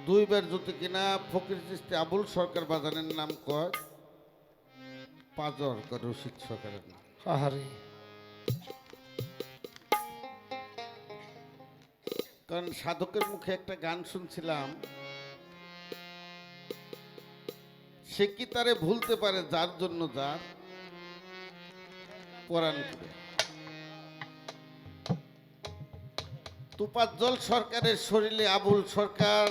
দুইবার যদি কিনা ফকির চিস্তি আবুল সরকার বাজানের নাম কয় পাঁচর করে রশিদ সরকারের নাম। আহারে কারণ সাধকের মুখে একটা গান শুনছিলাম, সে কি তারে ভুলতে পারে যার জন্য যার পরাণ করে। তোফাজ্জল সরকারের শরীরে আবুল সরকার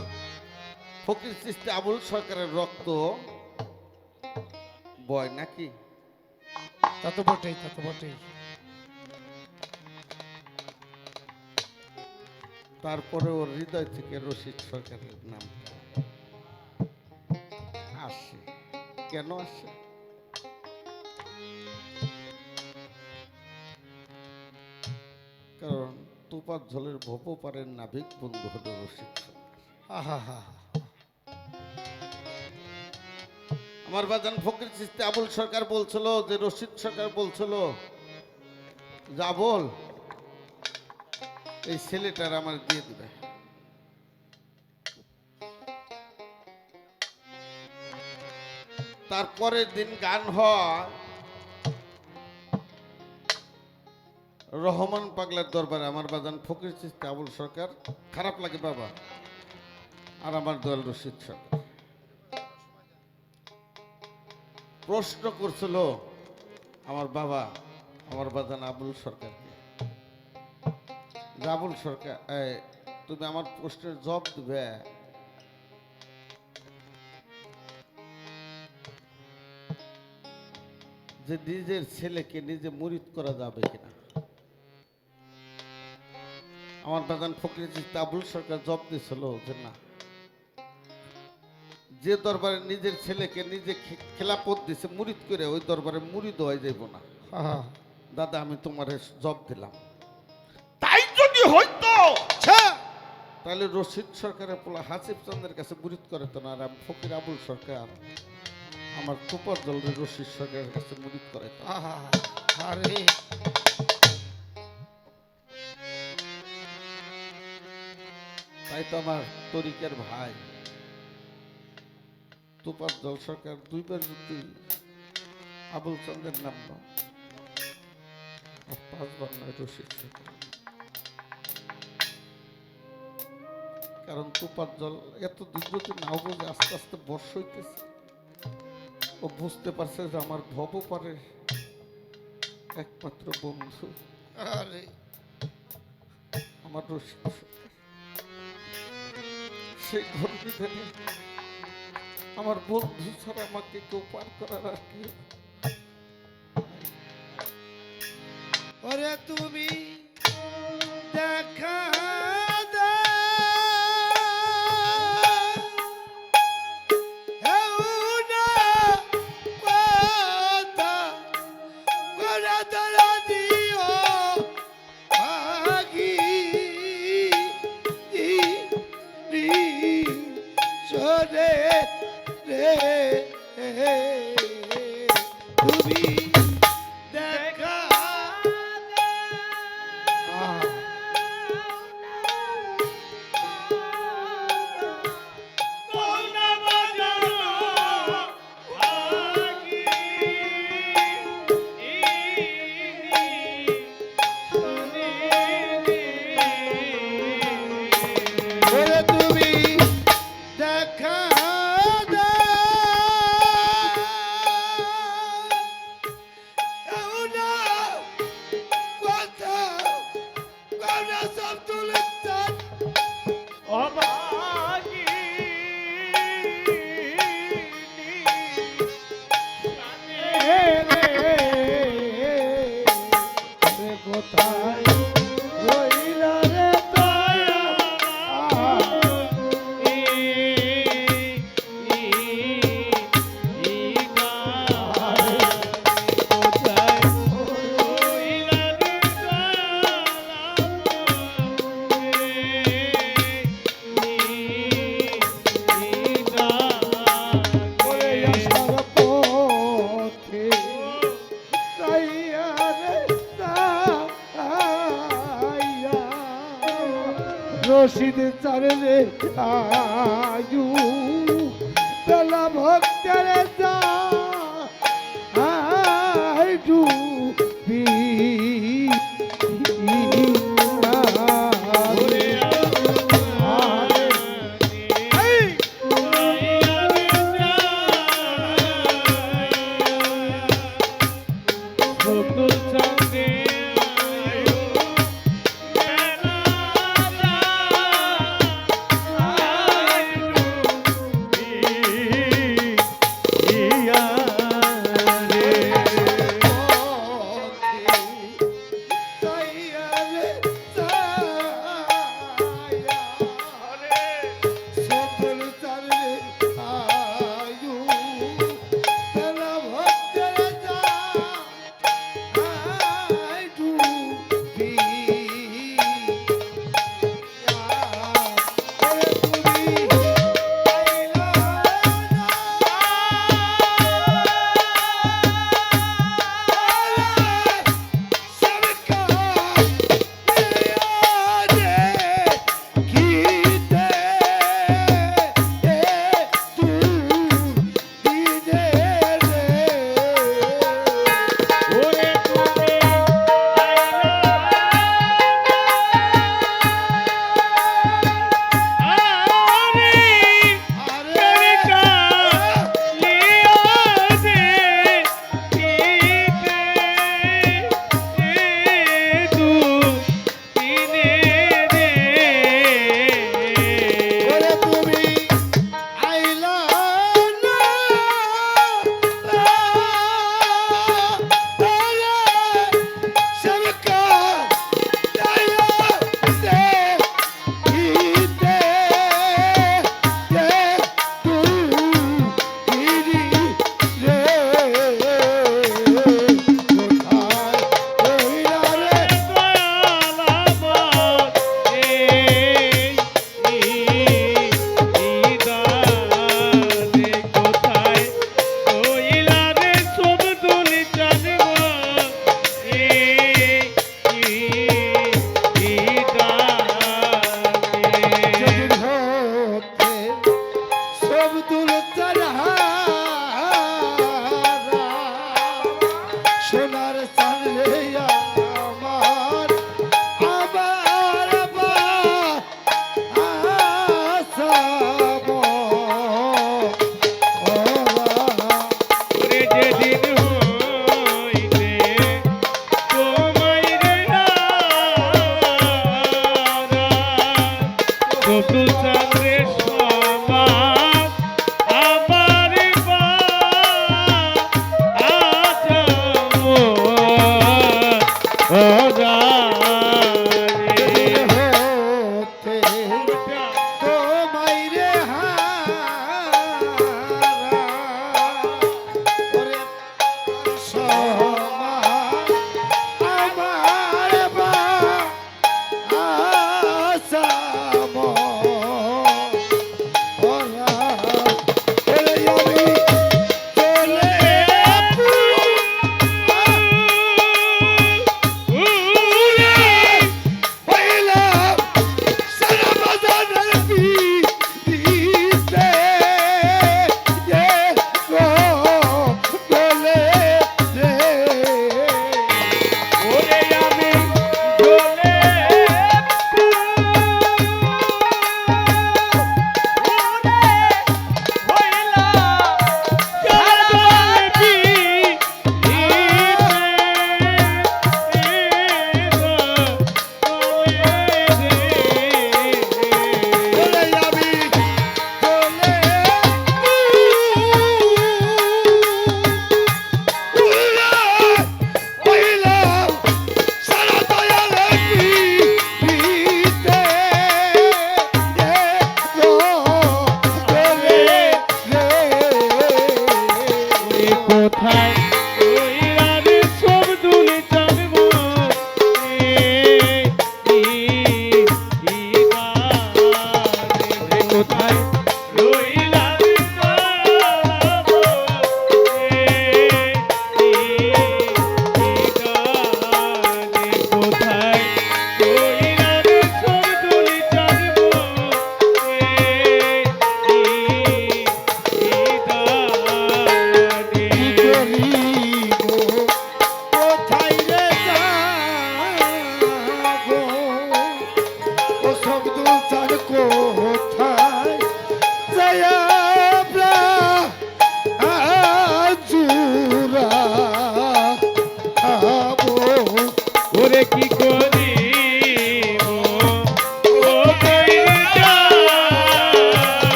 ফকির চিস্তি আবুল সরকারের রক্ত বয় নাকি? তা তো বটেই, তা তো বটেই। তারপরে ওর হৃদয় থেকে রশিদ সরকারের নাম আসে। কেন আসে? কারণ তোফাজ্জলের ভবপারের নাবিক বন্ধু হলো রশিদ সরকার। আহা হা। আমার বাজান ফকির চিস্তি আবুল সরকার বলছিল যে রশিদ সরকার বলছিল যা বল এই ছেলেটার আমার দিয়ে দিবে। তারপরের দিন গান হয় রহমান পাগলার দরবারে। আমার বাজান ফকির চিস্তি আবুল সরকার খারাপ লাগে বাবা, আর আমার দয়াল রশিদ সরকার প্রশ্ন করছিল আমার বাবা আমার বাজান আবুল সরকারকে, যে আবুল সরকার তুমি আমার প্রশ্নের জবাব দিবে। যে নিজের ছেলেকে নিজে মুরিদ করা যাবে কিনা। আমার বাজান ফকির চিস্তি আবুল সরকার জবাব দিয়েছিল যে না, যে দরবারে নিজের ছেলেকে নিজে খেলাপথ দিছে মুরিদ করে, ওই দরবারে মুরিদ হয়ে যাইব না। আহা দাদা আমি তোমার জব দিলাম। তাই যদি হইতো তাহলে রশিদ সরকারের পোলা হাসিব চন্দ্রের কাছে মুরিদ করে তো না, আর আমি ফকির আবুল সরকার আমার তোফাজ্জল রশিদ সরকারের কাছে মুরিদ করে তো। আহা আরে তাই তো আমার তরিকের ভাই তোফাজ্জল সরকার দুইবার যদি আবুল চন্দ্রের নাম নাও আর পাঁচবার নয় রশিদ সরকার। কারণ তোফাজ্জল এত দুর্গতি নাও বোঝে, আস্তে আস্তে বর্ষ হইতেছে, ও বুঝতে পারছে যে আমার ভবপারের একমাত্র বন্ধু আরে আমার রশিদ সরকার। সেই ঘরটি আমার বন্ধু ছাড়া আমাকে কেউ পার করার আর কি। ওরে তুমি দেখা তুমি দেখা আয়ু বেলা ভক্তের যা আয়ু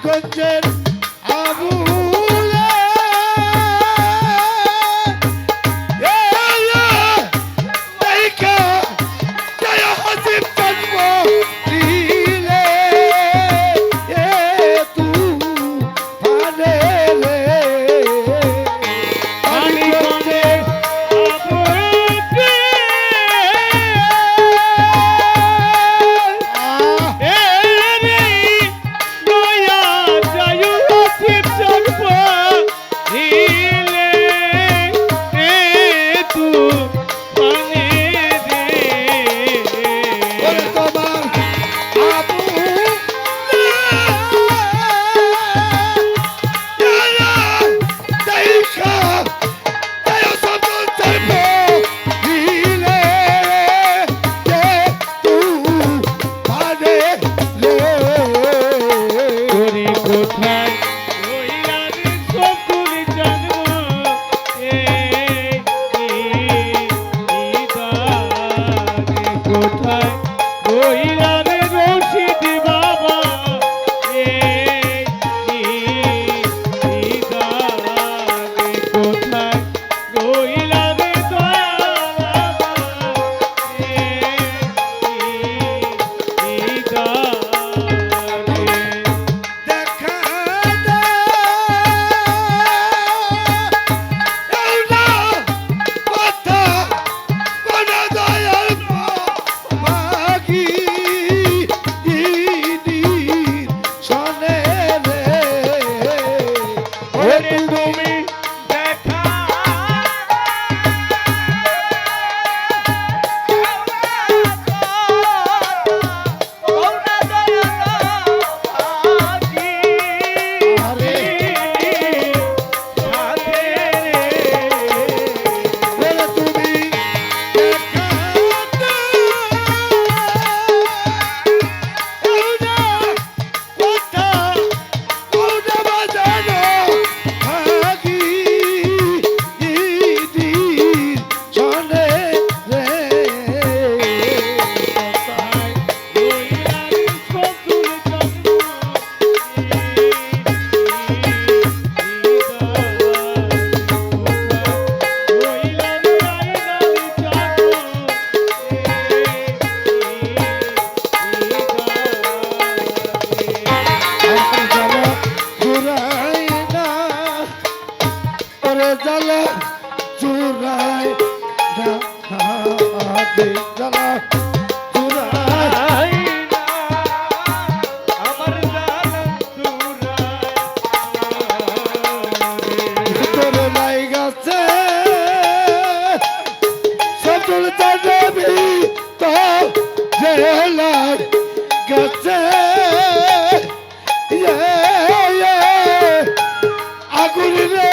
মানিকগঞ্জের আবুলে দেখা জয় হাসিব জন্ম দিলে তু ভালে রে মানিকগঞ্জের জ্বালা চুরাই জ্বালা চুরাই আমার জ্বালা তোর লাই গাছে সচল চাবি তো জেলার গাছে আগুন রে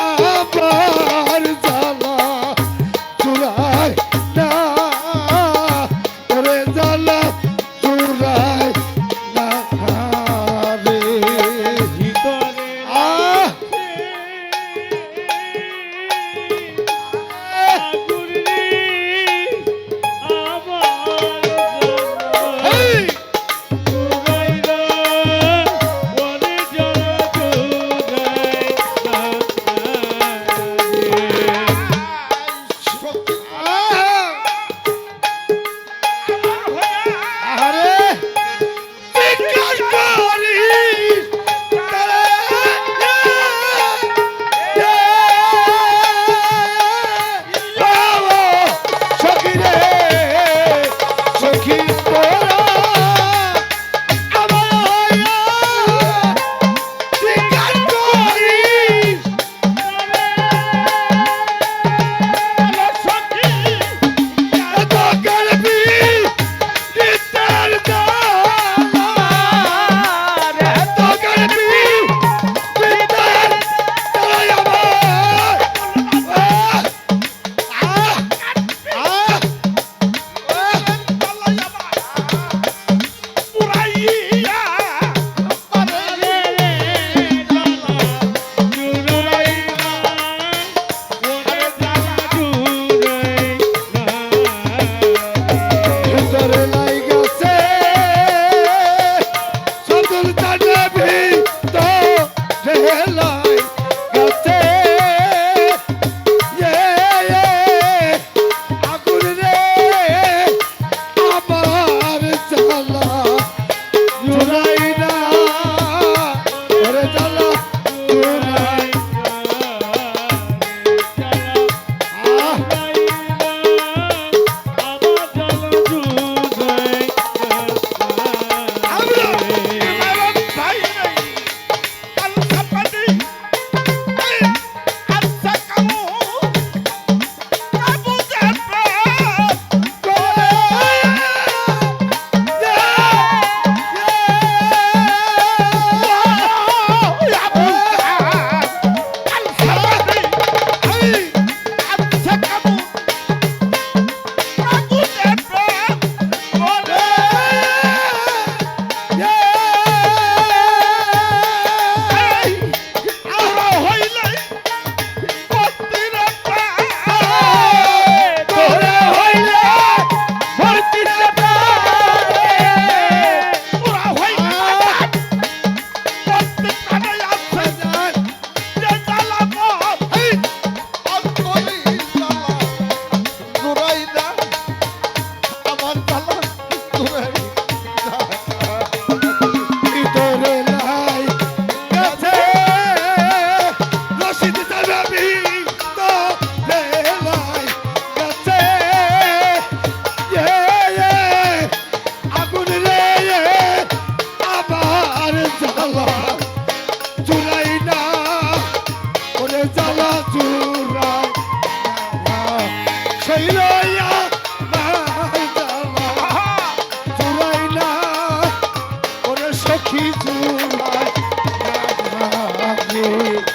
আবার জ্বালা চুরাই না ওরে জ্বালা চুরাই না রে ভিতরে আহ আগুনে আমার এই জুড়াইরা ওরে জ্বালা আরে বিকাশ করিস সখী রে সখী তোরা আমার বিকাশ করিস এত গর্বি দিতার দার এত গর্বি দিতার তোরা আমার ভিতরে লাই গেছে সদুল আমার জ্বালা জুড়াই না। ভিতরে লাই গেছে রশিদ জ্বালা ভিতরে লাই গেছে আগুন রে আবার জ্বালা চুরাই না ওরে জ্বালা চুরাই সেই লইয়া নাই জ্বালা চুরাই না ওরে সখী চুরাই জ্বালা জুড়াই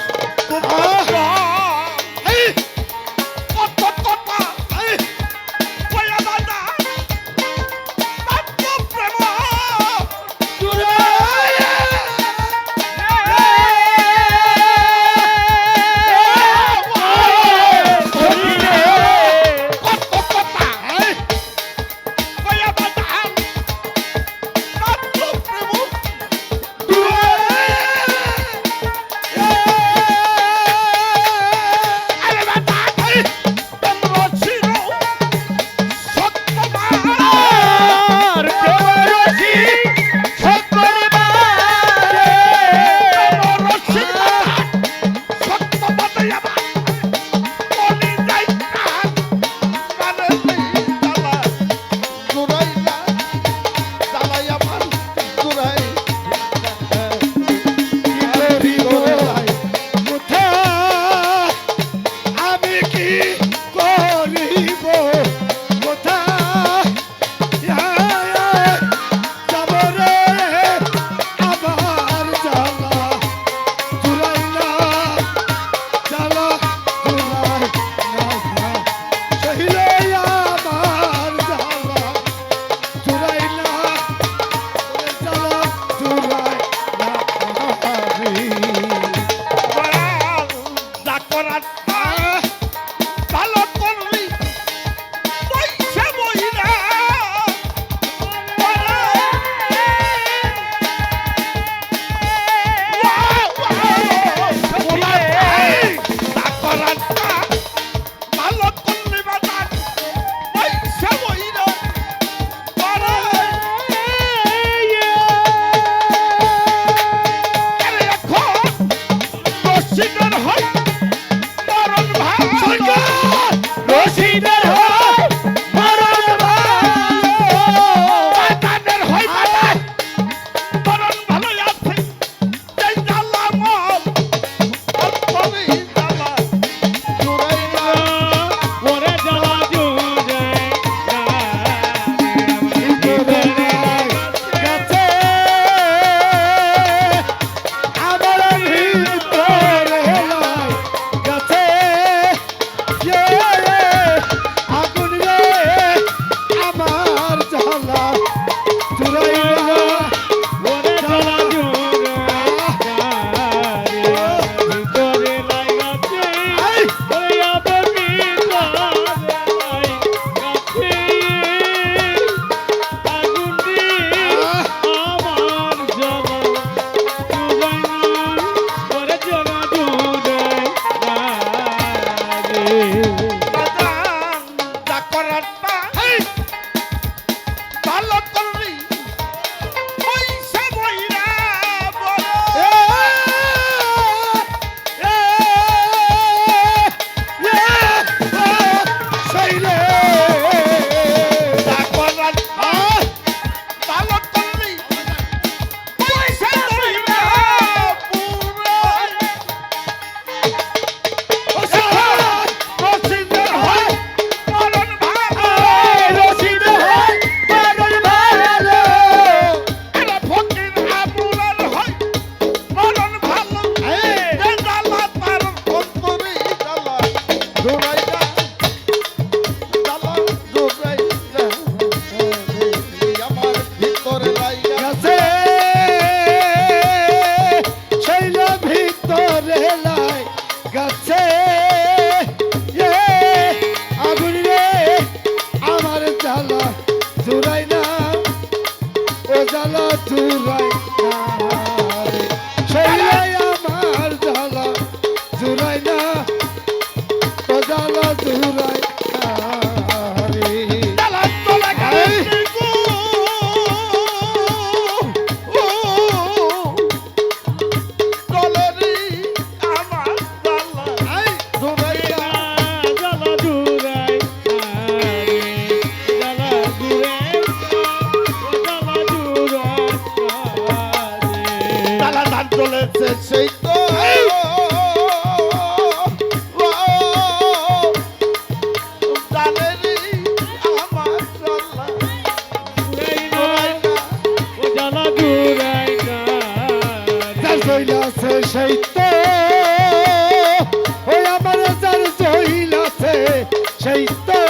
আছে সেই তো জানেনি আমার জ্বালা ও জ্বালা জুড়াই না যার জইলাছে সেই তো ওই আমার যার জইলাছে সেই তো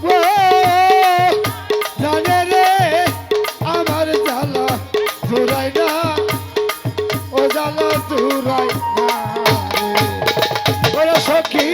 ও জানে রে আমার জ্বালা জুড়াই না ও জ্বালা জুড়াই না রে ওরে সখী